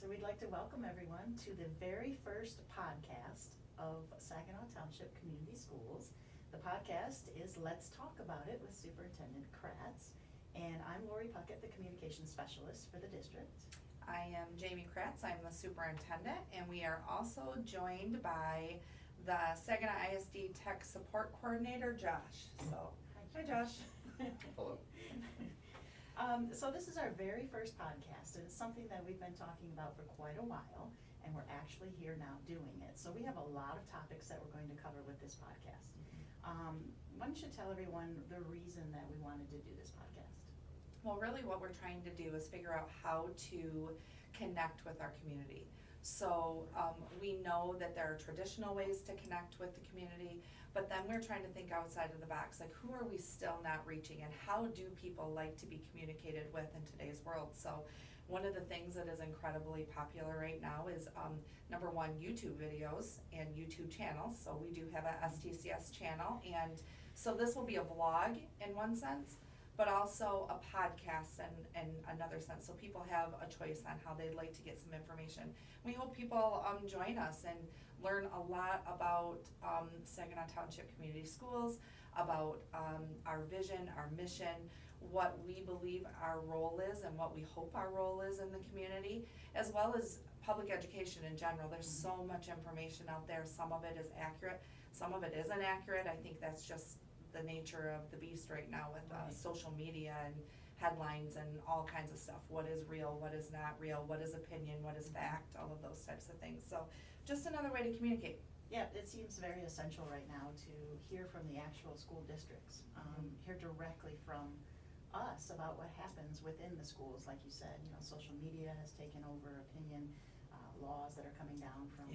So we'd like to welcome everyone to the very first podcast of Saginaw Township Community Schools. The podcast is Let's Talk About It with Superintendent Kraatz. And I'm Lori Puckett, the Communications Specialist for the district. I am Jamie Kraatz, I'm the superintendent, and we are also joined by the Saginaw ISD Tech Support Coordinator, Josh. So, hi Josh. Hello. So this is our very first podcast, and it's something that we've been talking about for quite a while, and we're actually here now doing it. So we have a lot of topics that we're going to cover with this podcast. Why don't you tell everyone the reason that we wanted to do this podcast? Well, really what we're trying to do is figure out how to connect with our community. So we know that there are traditional ways to connect with the community, but then we're trying to think outside of the box, like who are we still not reaching and how do people like to be communicated with in today's world? So one of the things that is incredibly popular right now is number one, YouTube videos and YouTube channels. So we do have a STCS channel, and so this will be a vlog in one sense, but also a podcast in another sense. So people have a choice on how they'd like to get some information. We hope people join us and learn a lot about Saginaw Township Community Schools, about our vision, our mission, what we believe our role is and what we hope our role is in the community, as well as public education in general. There's so much information out there. Some of it is accurate, some of it isn't accurate. I think that's just the nature of the beast right now with social media and headlines and all kinds of stuff. What is real, what is not real, what is opinion, what is fact, all of those types of things. So just another way to communicate. Yeah, it seems very essential right now to hear from the actual school districts, hear directly from us about what happens within the schools. Like you said, social media has taken over opinion, laws that are coming down from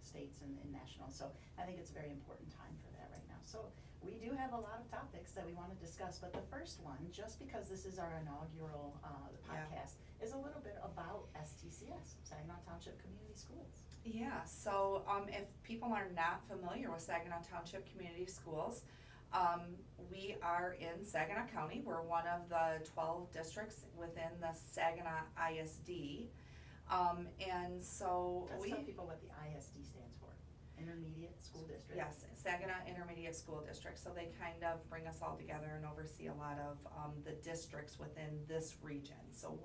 states and national. So I think it's a very important time for that right now. So we do have a lot of topics that we want to discuss, but the first one, just because this is our inaugural podcast, is a little bit about STCS, Saginaw Township Community Schools. Yeah, so if people are not familiar with Saginaw Township Community Schools, we are in Saginaw County. We're one of the 12 districts within the Saginaw ISD. And so Let's tell people what the ISD stands for. Intermediate School District. Yes, Saginaw Intermediate School District. So they kind of bring us all together and oversee a lot of the districts within this region. So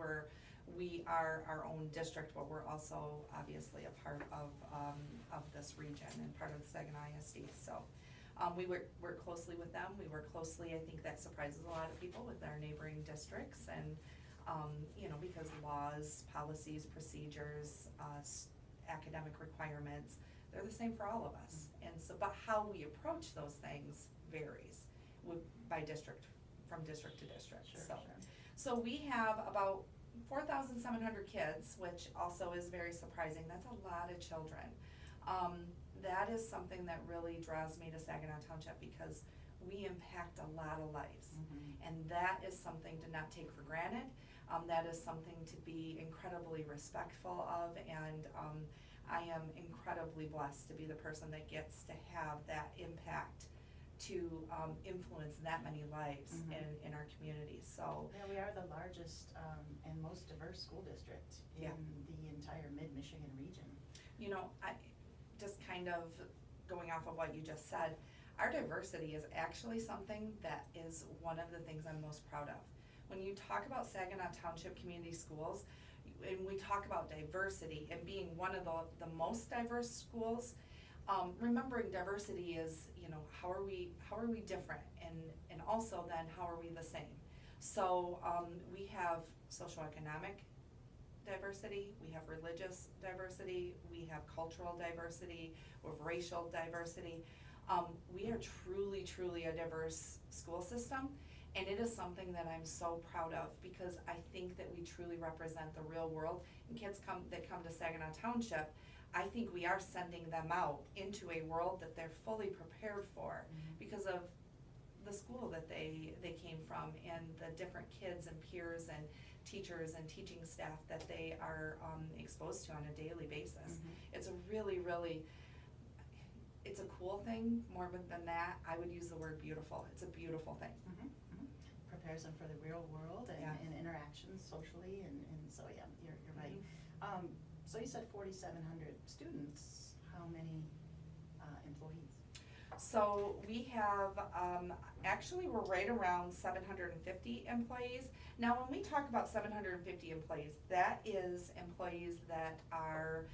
we are our own district, but we're also obviously a part of this region and part of the Saginaw ISD. So we work closely with them. We work closely, I think that surprises a lot of people, with our neighboring districts, and because laws, policies, procedures, academic requirements, they're the same for all of us. And so, but how we approach those things varies by district, from district to district. Sure. So we have about 4,700 kids, which also is very surprising. That's a lot of children. That is something that really draws me to Saginaw Township, because we impact a lot of lives. And that is something to not take for granted. That is something to be incredibly respectful of, and I am incredibly blessed to be the person that gets to have that impact to influence that many lives in our community. So yeah, we are the largest and most diverse school district in the entire mid-Michigan region. I just kind of going off of what you just said, our diversity is actually something that is one of the things I'm most proud of. When you talk about Saginaw Township Community Schools, and we talk about diversity and being one of the most diverse schools, remembering diversity is, how are we different, and also then how are we the same? So we have socioeconomic diversity, we have religious diversity, we have cultural diversity, we have racial diversity. We are truly, truly a diverse school system, and it is something that I'm so proud of, because I think that we truly represent the real world. And kids that come to Saginaw Township, I think we are sending them out into a world that they're fully prepared for because of the school that they came from, and the different kids and peers and teachers and teaching staff that they are exposed to on a daily basis. It's a really, really, it's a cool thing. More than that, I would use the word beautiful. It's a beautiful thing. Prepares them for the real world and interactions socially, and so yeah, you're right. So you said 4,700 students, how many employees? So we have, actually, we're right around 750 employees. Now, when we talk about 750 employees, that is employees that are,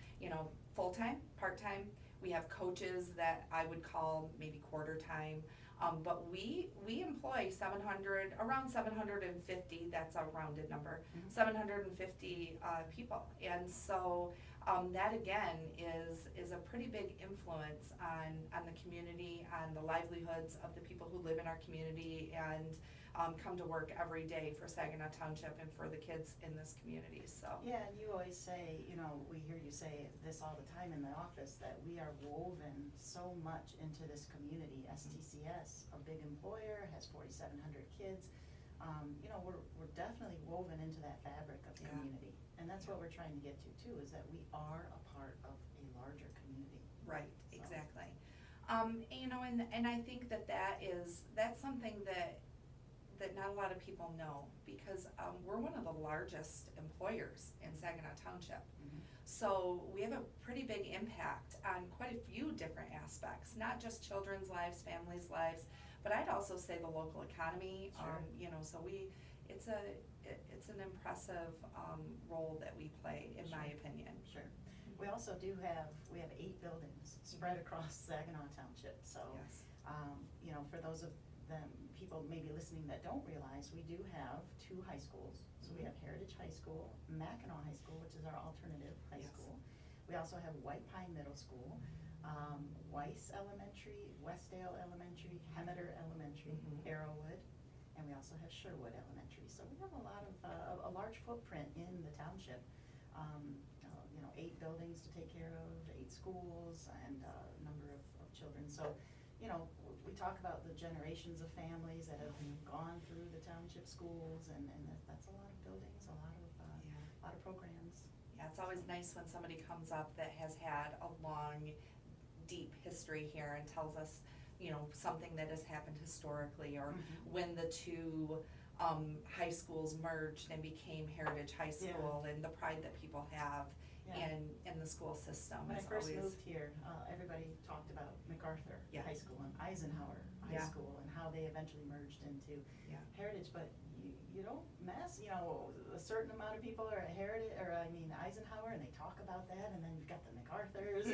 full-time, part-time. We have coaches that I would call maybe quarter-time. But we employ around 750, that's a rounded number, 750 people. And so that again is a pretty big influence on the community, on the livelihoods of the people who live in our community and come to work every day for Saginaw Township and for the kids in this community, so. Yeah, and you always say, we hear you say this all the time in the office, that we are woven so much into this community. STCS, a big employer, has 4,700 kids. We're definitely woven into that fabric of the community. And that's what we're trying to get to too, is that we are a part of a larger community. Right, exactly. And I think that's something that not a lot of people know, because we're one of the largest employers in Saginaw Township. So we have a pretty big impact on quite a few different aspects, not just children's lives, families' lives, but I'd also say the local economy. Sure. So it's an impressive role that we play, in my opinion. Sure. We also we have 8 buildings spread across Saginaw Township. So, Yes. For those of them, people maybe listening that don't realize, we do have 2 high schools. So we have Heritage High School, Mackinac High School, which is our alternative high Yes. school. We also have White Pine Middle School, Weiss Elementary, Westdale Elementary, Hemeter Elementary, Arrowwood, and we also have Sherwood Elementary. So we have a large footprint in the township. 8 buildings to take care of, 8 schools, and a number of children. So, we talk about the generations of families that have gone through the township schools, and that's a lot of buildings, a lot of programs. Yeah, it's always nice when somebody comes up that has had a long, deep history here and tells us, something that has happened historically, or when the 2 high schools merged and became Heritage High School, and the pride that people have in the school system. When I first moved here, everybody talked about MacArthur High School and Eisenhower High School, and how they eventually merged into Heritage, but you don't mess, a certain amount of people are at Eisenhower, and they talk about that, and then you've got the MacArthurs.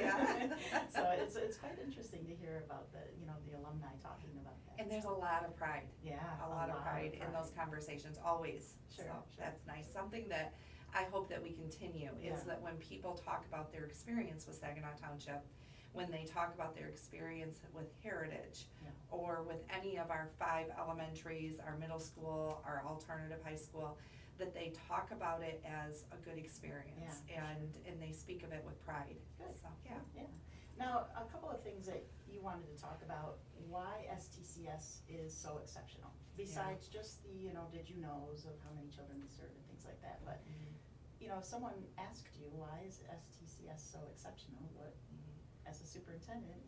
So it's quite interesting to hear about the alumni talking about that. And there's a lot of pride. Yeah, a lot of pride in those conversations, always. Sure. That's nice. Something that I hope that we continue is that when people talk about their experience with Saginaw Township, when they talk about their experience with Heritage, or with any of our 5 elementaries, our middle school, our alternative high school, that they talk about it as a good experience, and they speak of it with pride. Good. So, Now, a couple of things that you wanted to talk about, why STCS is so exceptional, besides just the, did you knows of how many children we serve and things like that, but, if someone asked you, why is STCS so exceptional, what, as a superintendent,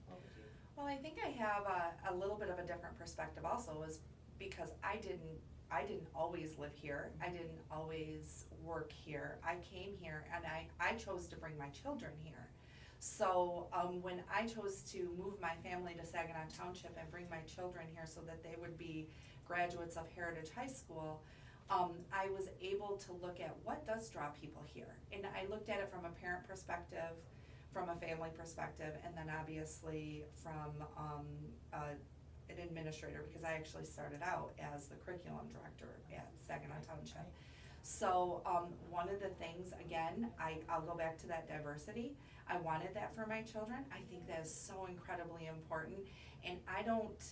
what would you? Well, I think I have a little bit of a different perspective also, is because I didn't always live here. I didn't always work here. I came here and I chose to bring my children here. So when I chose to move my family to Saginaw Township and bring my children here so that they would be graduates of Heritage High School, I was able to look at what does draw people here. And I looked at it from a parent perspective, from a family perspective, and then obviously from an administrator, because I actually started out as the curriculum director at Saginaw Township. So one of the things, again, I'll go back to that diversity. I wanted that for my children. I think that is so incredibly important, and I don't,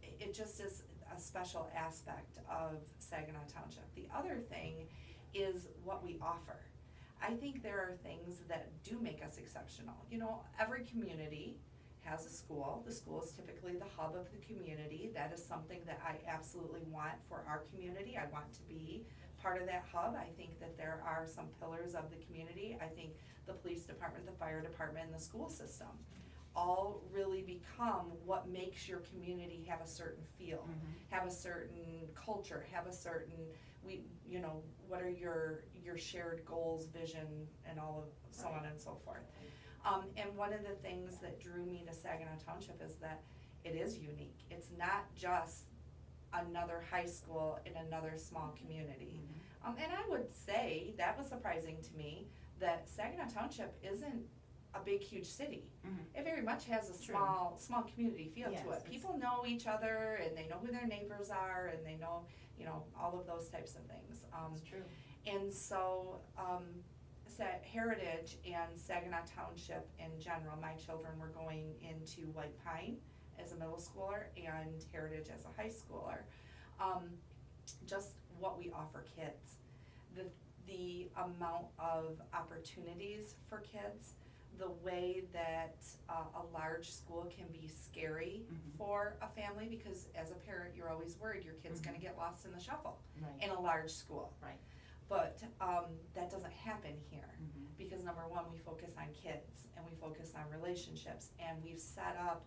it just is a special aspect of Saginaw Township. The other thing is what we offer. I think there are things that do make us exceptional. Every community has a school. The school is typically the hub of the community. That is something that I absolutely want for our community. I want to be part of that hub. I think that there are some pillars of the community. I think the police department, the fire department, and the school system all really become what makes your community have a certain feel, have a certain culture, have a certain, what are your shared goals, vision, and all of so on and so forth. And one of the things that drew me to Saginaw Township is that it is unique. It's not just another high school in another small community. And I would say that was surprising to me that Saginaw Township isn't a big, huge city. It very much has a small community feel to it. People know each other, and they know who their neighbors are, and they know, all of those types of things. It's true. And so, Heritage and Saginaw Township in general, my children were going into White Pine as a middle schooler and Heritage as a high schooler. Just what we offer kids, the amount of opportunities for kids, the way that a large school can be scary for a family, because as a parent, you're always worried your kid's gonna get lost in the shuffle in a large school. Right. But that doesn't happen here, because number one, we focus on kids and we focus on relationships, and we've set up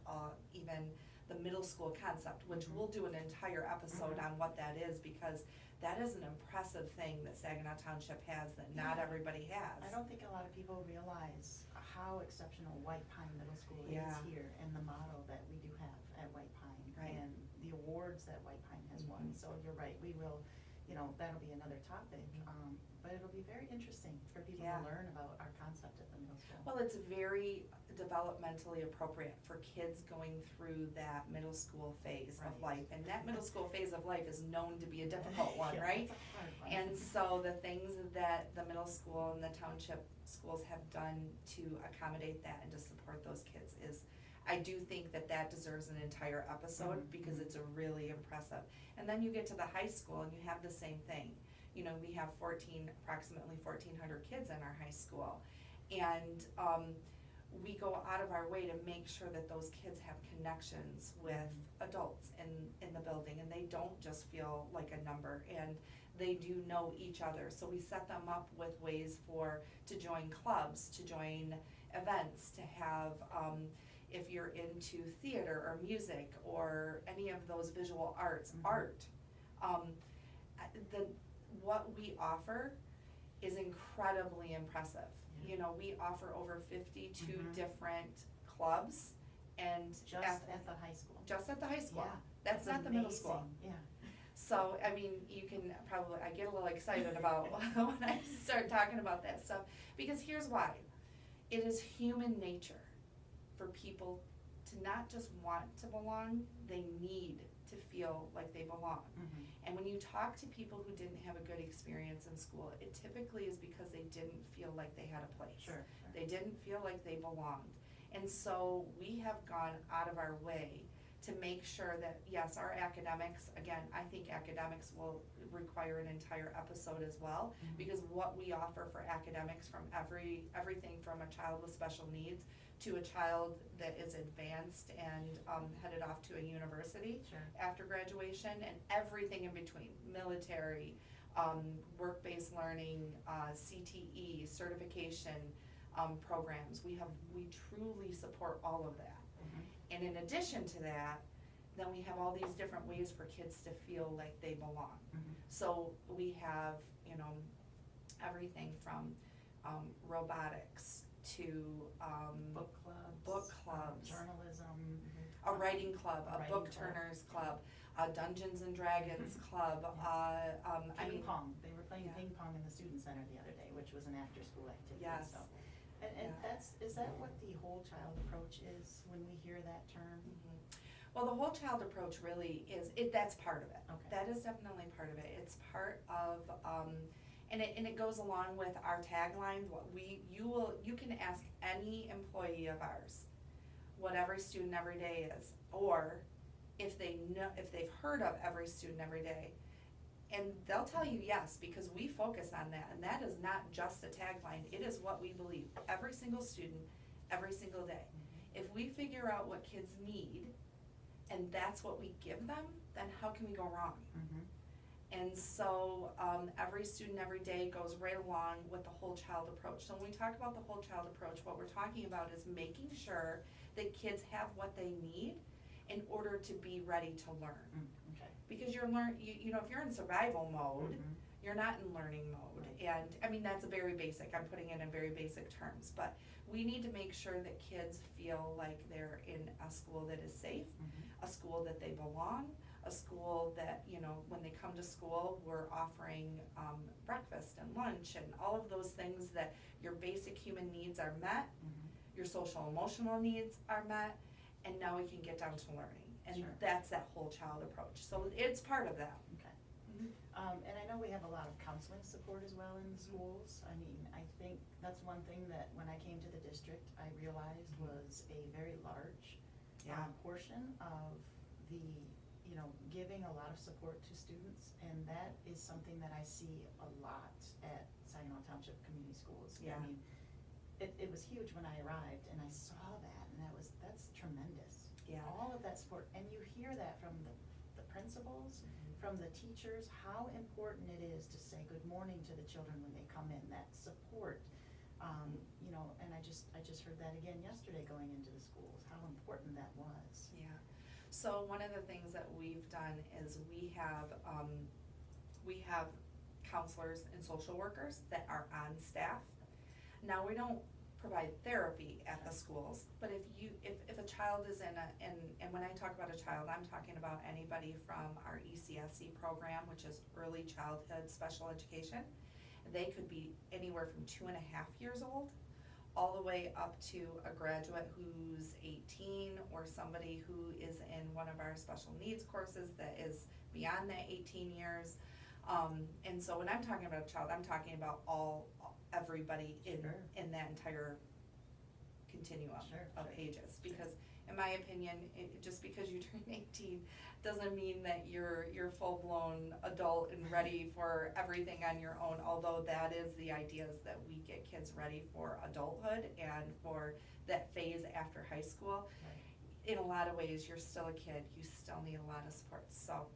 even the middle school concept, which we'll do an entire episode on what that is, because that is an impressive thing that Saginaw Township has that not everybody has. I don't think a lot of people realize how exceptional White Pine Middle School is here, and the model that we do have at White Pine, and the awards that White Pine has won. So you're right, we will, that'll be another topic, but it'll be very interesting for people to learn about our concept at the middle school. Well, it's very developmentally appropriate for kids going through that middle school phase of life, and that middle school phase of life is known to be a difficult one, right? It's a hard one. And so the things that the middle school and the township schools have done to accommodate that and to support those kids is, I do think that deserves an entire episode, because it's a really impressive. And then you get to the high school and you have the same thing. We have approximately 1,400 kids in our high school, and we go out of our way to make sure that those kids have connections with adults in the building, and they don't just feel like a number, and they do know each other. So we set them up with ways to join clubs, to join events, to have, if you're into theater or music or any of those visual arts, art. What we offer is incredibly impressive. We offer over 52 different clubs, and Just at the high school. Just at the high school. Yeah. That's not the middle school. Yeah. So, you can probably, I get a little excited about when I start talking about that stuff, because here's why. It is human nature for people to not just want to belong, they need to feel like they belong. And when you talk to people who didn't have a good experience in school, it typically is because they didn't feel like they had a place. Sure. They didn't feel like they belonged. And so we have gone out of our way to make sure that, yes, our academics, again, I think academics will require an entire episode as well, because what we offer for academics, from everything from a child with special needs to a child that is advanced and headed off to a university after graduation, and everything in between, military, work-based learning, CTE, certification programs. We truly support all of that. And in addition to that, then we have all these different ways for kids to feel like they belong. So we have, everything from robotics to book clubs, journalism, a writing club, a writing book club. turners club, a Dungeons and Dragons club. Ping pong. They were playing ping pong in the student center the other day, which was an after-school activity. Yes. So. And is that what the whole child approach is when we hear that term? Well, the whole child approach really is, that's part of it. Okay. That is definitely part of it. It's part of, and it goes along with our tagline. You can ask any employee of ours what Every Student Every Day is, or if they've heard of Every Student Every Day, and they'll tell you yes, because we focus on that, and that is not just a tagline. It is what we believe. Every single student, every single day. If we figure out what kids need, and that's what we give them, then how can we go wrong? And so, every student every day goes right along with the whole child approach. So when we talk about the whole child approach, what we're talking about is making sure that kids have what they need in order to be ready to learn. Okay. Because you know, if you're in survival mode, you're not in learning mode. And, I mean, that's a very basic, I'm putting it in very basic terms, but we need to make sure that kids feel like they're in a school that is safe, a school that they belong, a school that, you know, when they come to school, we're offering breakfast and lunch and all of those things that your basic human needs are met, your social emotional needs are met, and now we can get down to learning. And Sure. that's that whole child approach. So it's part of that. Okay. And I know we have a lot of counseling support as well in the schools. I mean, I think that's one thing that when I came to the district, I realized was a very large portion of the, you know, giving a lot of support to students. And that is something that I see a lot at Saginaw Township Community Schools. Yeah. I mean, it was huge when I arrived and I saw that, and that's tremendous. Yeah. All of that support, and you hear that from the principals, from the teachers, how important it is to say good morning to the children when they come in, that support. You know, and I just heard that again yesterday going into the schools, how important that was. Yeah. So one of the things that we've done is we have counselors and social workers that are on staff. Now, we don't provide therapy at the schools, but if a child is and when I talk about a child, I'm talking about anybody from our ECSE program, which is early childhood special education. They could be anywhere from 2.5 years old, all the way up to a graduate who's 18, or somebody who is in one of our special needs courses that is beyond that 18 years. And so when I'm talking about a child, I'm talking about everybody in that entire continuum of ages. Because in my opinion, just because you turn 18 doesn't mean that you're full-blown adult and ready for everything on your own, although that is the idea, is that we get kids ready for adulthood and for that phase after high school. Right. In a lot of ways, you're still a kid, you still need a lot of support. So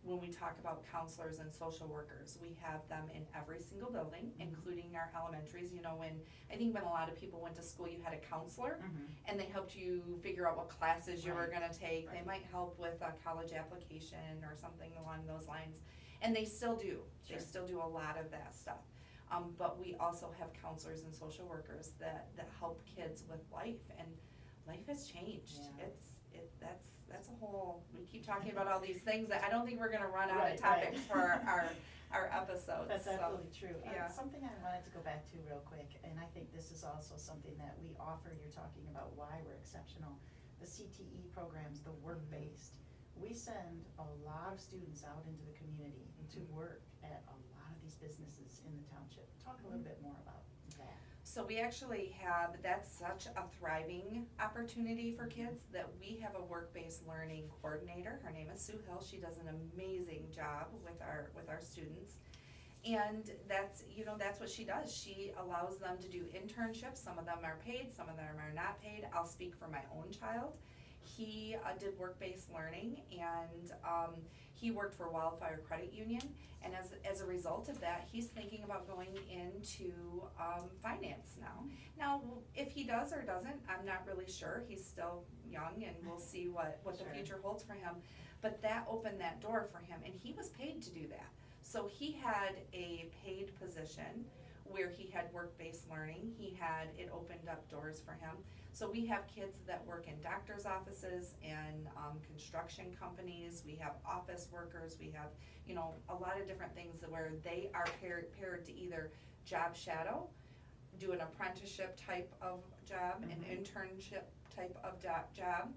when we talk about counselors and social workers, we have them in every single building, including our elementaries. You know, I think when a lot of people went to school, you had a counselor, and they helped you figure out what classes you were gonna take. They might help with a college application or something along those lines, and they still do. They still do a lot of that stuff. But we also have counselors and social workers that help kids with life, and life has changed. That's a whole, we keep talking about all these things that I don't think we're gonna run out of topics for our episodes. That's absolutely true. Yeah. Something I wanted to go back to real quick, and I think this is also something that we offer, you're talking about why we're exceptional. The CTE programs, the work-based. We send a lot of students out into the community to work at a lot of these businesses in the township. Talk a little bit more about that. So we actually have, that's such a thriving opportunity for kids, that we have a work-based learning coordinator. Her name is Sue Hill. She does an amazing job with our students. And that's what she does. She allows them to do internships. Some of them are paid, some of them are not paid. I'll speak for my own child. He did work-based learning, and he worked for Wildfire Credit Union, and as a result of that, he's thinking about going into finance now. Now, if he does or doesn't, I'm not really sure. He's still young, and we'll see what the future holds for him. But that opened that door for him, and he was paid to do that. So he had a paid position where he had work-based learning. It opened up doors for him. So we have kids that work in doctor's offices and construction companies. We have office workers. We have, a lot of different things where they are paired to either job shadow, do an apprenticeship type of job, an internship type of job.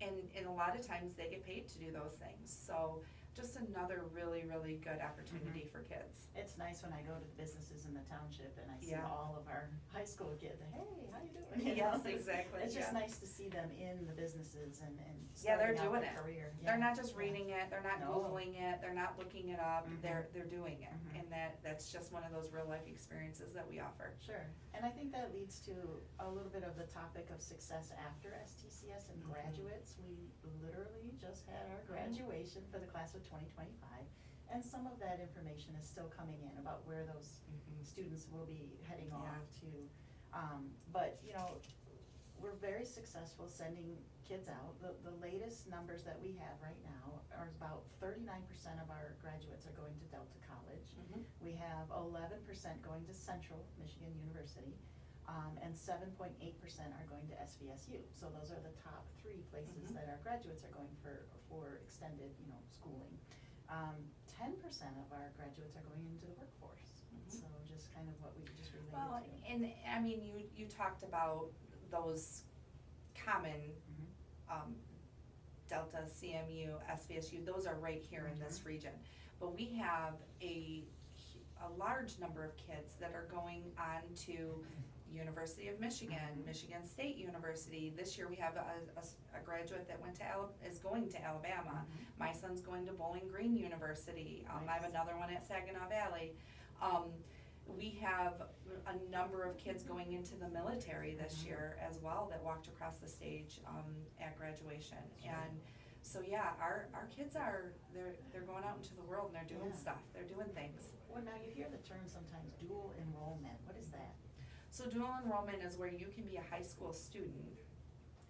And a lot of times they get paid to do those things. So just another really, really good opportunity for kids. It's nice when I go to the businesses in the township and I see all of our high school kids, hey, how you doing? Yes, exactly. It's just nice to see them in the businesses and they're starting out doing their it. career. They're not just reading it, they're not Googling it, they're not looking it up, they're doing it. And that's just one of those real life experiences that we offer. Sure, and I think that leads to a little bit of the topic of success after STCS and graduates. We literally just had our graduation for the class of 2025. And some of that information is still coming in about where those students will be heading off to. But, you know, we're very successful sending kids out. The latest numbers that we have right now are about 39% of our graduates are going to Delta College. We have 11% going to Central Michigan University, and 7.8% are going to SVSU. So those are the top three places that our graduates are going for extended, you know, schooling. 10% of our graduates are going into the workforce. So just kind of what we just related well, to. and I mean, you talked about those common Delta, CMU, SVSU, those are right here in this region. But we have a large number of kids that are going on to University of Michigan, Michigan State University. This year we have a graduate that is going to Alabama. My son's going to Bowling Green University. I have another one at Saginaw Valley. We have a number of kids going into the military this year as well that walked across the stage at graduation. And so yeah, our kids they're going out into the world and they're doing stuff. They're doing things. Well, now you hear the term sometimes dual enrollment. What is that? So dual enrollment is where you can be a high school student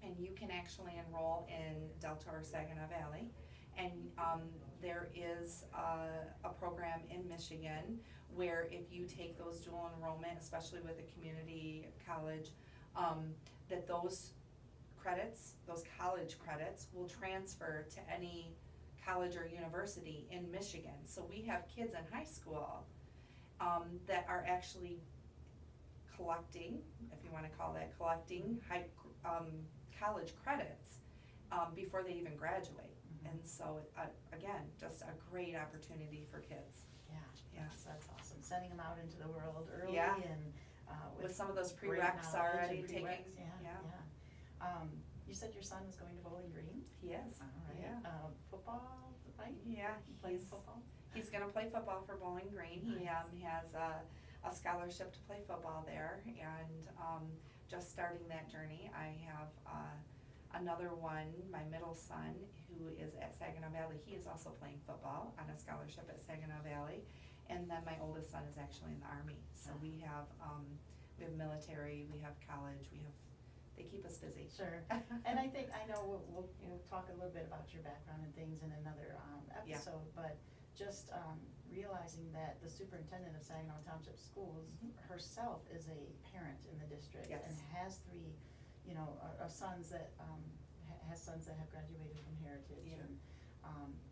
and you can actually enroll in Delta or Saginaw Valley. And there is a program in Michigan where if you take those dual enrollment, especially with a community college, that those credits, those college credits, will transfer to any college or university in Michigan. So we have kids in high school that are actually collecting, if you want to call that collecting, college credits before they even graduate. And so, again, just a great opportunity for kids. Yes, that's awesome. Sending them out into the world early and with some of those great prereqs knowledge already and taking. prereqs. You said your son was going to Bowling Green? He is. All right. Yeah. Football, right? Yeah, Playing football? He's going to play football for Bowling Green. He has a scholarship to play football there, and just starting that journey. I have another one, my middle son, who is at Saginaw Valley. He is also playing football on a scholarship at Saginaw Valley. And then my oldest son is actually in the Army. So we have military, we have college, they keep us busy. Sure. And I know we'll talk a little bit about your background and things in another episode, but just realizing that the superintendent of Saginaw Township Schools herself is a parent in the district and has three, sons that have graduated from Heritage. And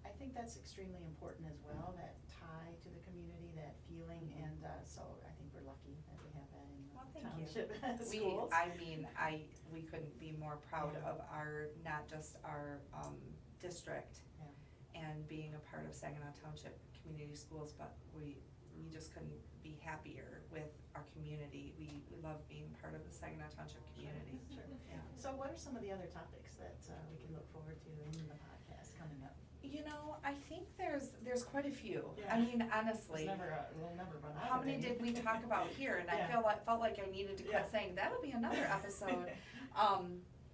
I think that's extremely important as well, that tie to the community, that feeling, and so I think we're lucky that we have that in the township schools. We couldn't be more proud of not just our district and being a part of Saginaw Township Community Schools, but we just couldn't be happier with our community. We love being part of the Saginaw Township community. Sure. Yeah. So what are some of the other topics that we can look forward to in the podcast coming up? I think there's quite a few. Yeah. I mean, honestly, we'll never run out how of many any. did we talk about here? And I felt like I needed to quit saying that'll be another episode,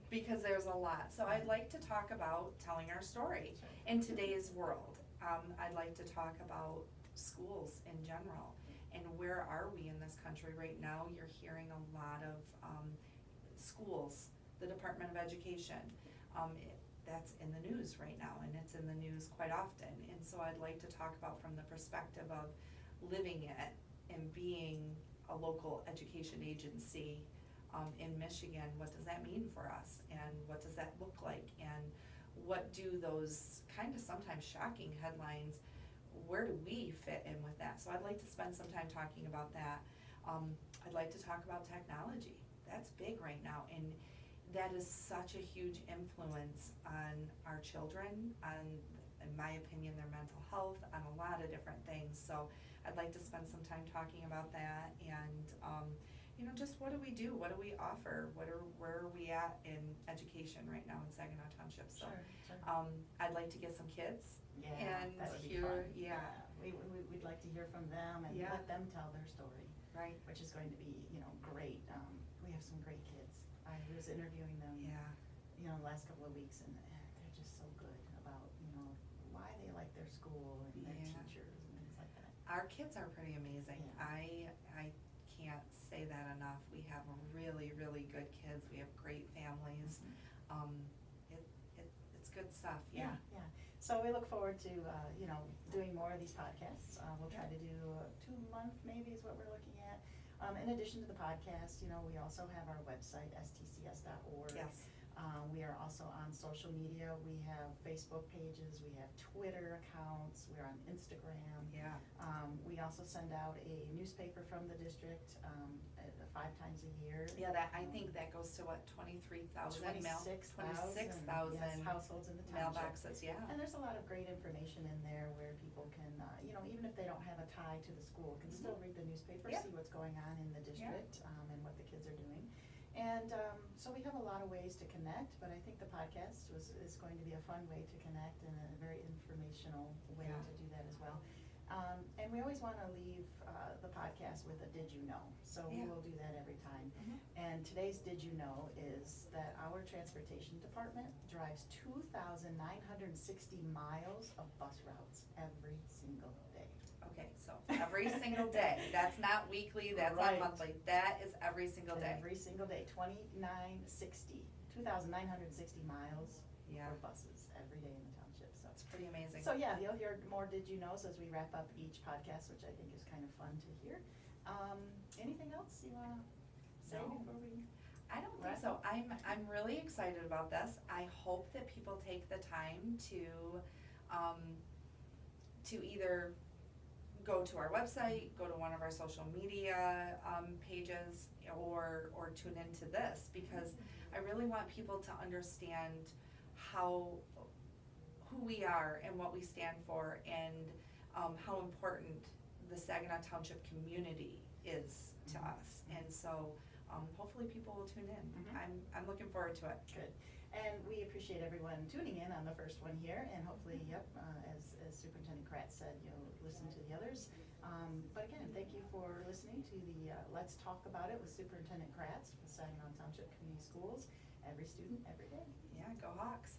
because there's a lot. So I'd like to talk about telling our story in today's world. I'd like to talk about schools in general and where are we in this country right now. You're hearing a lot of schools, the Department of Education. That's in the news right now, and it's in the news quite often. And so I'd like to talk about from the perspective of living it and being a local education agency in Michigan. What does that mean for us, and what does that look like, and what do those kind of sometimes shocking headlines, where do we fit in with that? So I'd like to spend some time talking about that. I'd like to talk about technology. That's big right now, and that is such a huge influence on our children, on, in my opinion, their mental health, on a lot of different things. So I'd like to spend some time talking about that, and just what do we do? What do we offer? Where are we at in education right now in Saginaw Township? So I'd like to get some kids and that would be hear, fun. We'd like to hear from them and let them tell their story, right? Which is going to be great. We have some great kids. I was interviewing them, the last couple of weeks, and they're just so good about why they like their school and their Yeah. teachers and things like that. Our kids are pretty amazing. Yeah. I can't say that enough. We have really, really good kids. We have great families. It's good stuff, yeah. Yeah. So we look forward to, doing more of these podcasts. We'll try to do 2 a month maybe is what we're looking at. In addition to the podcast, we also have our website, stcs.org. Yes. We are also on social media. We have Facebook pages, we have Twitter accounts, we're on Instagram. Yeah. We also send out a newspaper from the district 5 times a year. Yeah, I think that goes to what, 23,000 26,000 households in the township. mailboxes, yeah. And there's a lot of great information in there where people can, even if they don't have a tie to the school, can still read the newspaper, Yeah. see what's going on in the district, and what the kids are doing. And so we have a lot of ways to connect, but I think the podcast is going to be a fun way to connect and a very informational way Yeah. to do that as well. And we always want to leave the podcast with a did you know? So we Yeah. will do that every time. Mhm. And today's did you know is that our transportation department drives 2,960 miles of bus routes every single day. Okay, so every single day, that's not weekly, that's Right. not monthly, that is every single day. Every single day, 2,960 miles Yeah. for buses every day in the township, so. It's pretty amazing. So yeah, you'll hear more did you knows as we wrap up each podcast, which I think is kind of fun to hear. Anything else you wanna say No. before we? I don't think Wrap so. up? I'm really excited about this. I hope that people take the time to either go to our website, go to one of our social media pages, or tune into this, because I really want people to understand who we are and what we stand for, and how important the Saginaw Township community is to us. And so hopefully people will tune in. Mhm. I'm looking forward to it. Good. And we appreciate everyone tuning in on the first one here, and hopefully, as Superintendent Kraatz said, you'll listen to the others. But again, thank you for listening to the Let's Talk About It with Superintendent Kraatz for Saginaw Township Community Schools. Every student, every day. Yeah, go Hawks.